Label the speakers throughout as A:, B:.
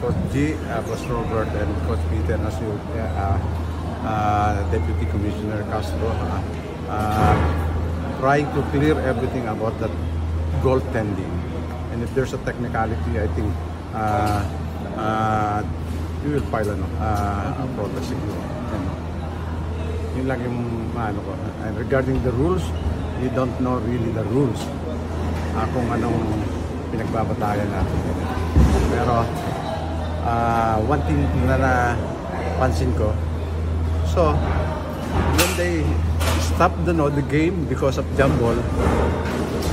A: Coach G, Coach Robert, and Coach Peter as you, Deputy Commissioner Castro, trying to clear everything about that goaltending. And if there's a technicality, I think you will file a protest siguro. Yun lang yung ano ko. And regarding the rules, we don't know really the rules. Kung anong pinagbabatayan natin. Pero one thing na napansin ko, so when they stop the game because of jump ball,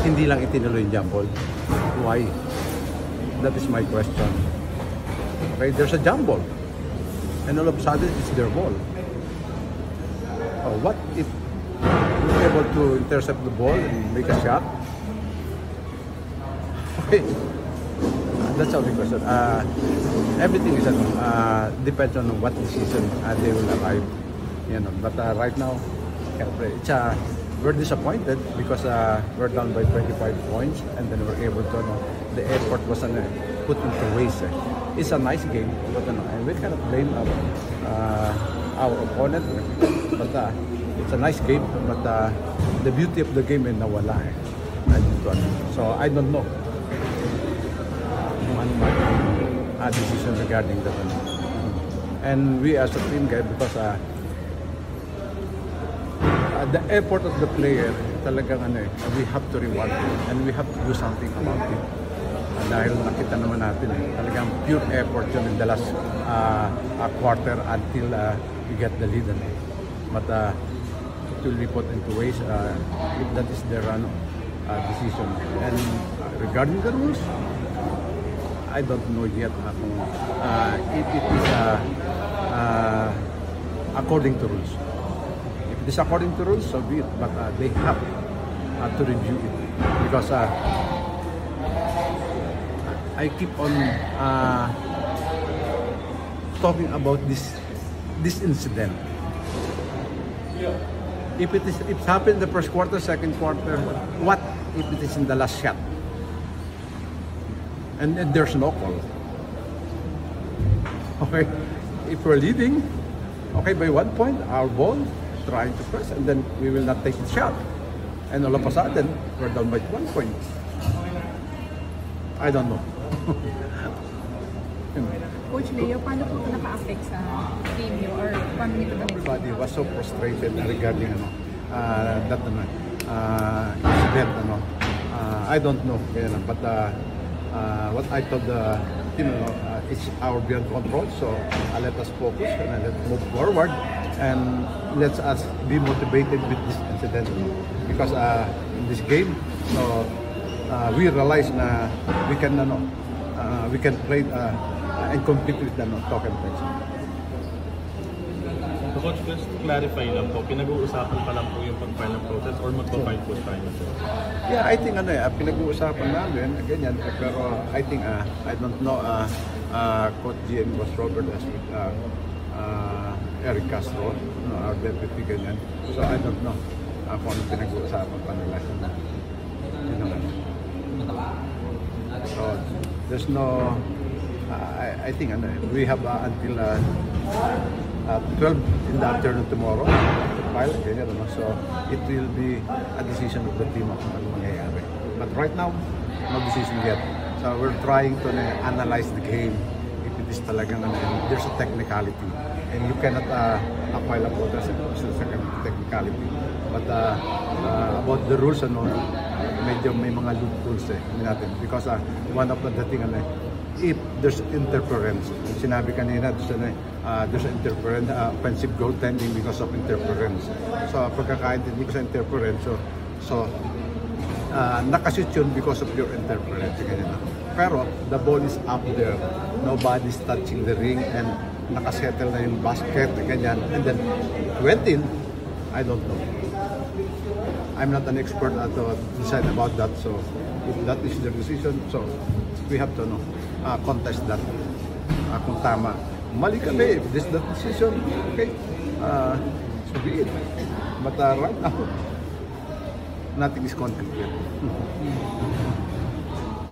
A: hindi lang itinuloy yung jump ball. Why? That is my question. Okay, there's a jump ball, and all of a sudden it's their ball. What if you're able to intercept the ball and make a shot? Okay, that's our question. Everything is depends on what decision they will arrive. You know, but right now, we're disappointed because we're down by 25 points, and then we're able to. The effort was put into waste. It's a nice game, but and we cannot blame our opponent. But it's a nice game, but the beauty of the game is nawala. So I don't know kung ano maging decision regarding that. And we as a team, because the effort of the player, talagang we have to reward it, and we have to do something about it. Dahil nakita naman natin, talagang pure effort yun in the last quarter until we get the lead. But it will be put into waste if that is their decision. And regarding the rules, I don't know yet if it is according to rules. If it is according to rules, so be it. But they have to review it because I keep on talking about this incident. If it's happened in the first quarter, second quarter, what if it is in the last shot? And there's no call. Okay, if we're leading, okay, by 1 point, our ball trying to press, and then we will not take the shot. And all of a sudden, we're down by 1 point. I don't know.
B: Coach Leo, paano po naka-affect sa team niyo or paano nito kami?
A: Everybody was so frustrated regarding that incident. I don't know, but what I told the team, it's our beyond control. So let us focus and let's move forward, and let us be motivated with this incident because in this game, so we realize na we can play and compete with the token players.
C: So Coach, just to clarify lang po, pinag-uusapan pa lang po yung pag-file ng protest or magpa-file po tayo na sir?
A: Yeah, I think pinag-uusapan namin, ganyan, pero I think, I don't know, Coach G and Coach Robert as with Eric Castro, our deputy, ganyan. So I don't know kung ano pinag-uusapan pa nila. So there's no, I think we have until 12 in the afternoon tomorrow to file. So it will be a decision of the team kung ano mangyayari. But right now, no decision yet. So we're trying to analyze the game. If it is talagang there's a technicality, and you cannot file a protest because there's a technicality. But about the rules medyo may mga loopholes natin because one of the thing if there's interference, sinabi kanina there's interference, offensive goaltending because of interference. So pagkakaintindi ko sa interference, so nakashoot yun because of your interference. Pero the ball is up there, nobody's touching the ring, and nakasettle na yung basket, ganyan. And then went in, I don't know. I'm not an expert to decide about that. So if that is their decision, so we have to contest that. Kung tama, mali kami. If this is the decision, okay, so be it. But right now, nothing is concrete yet.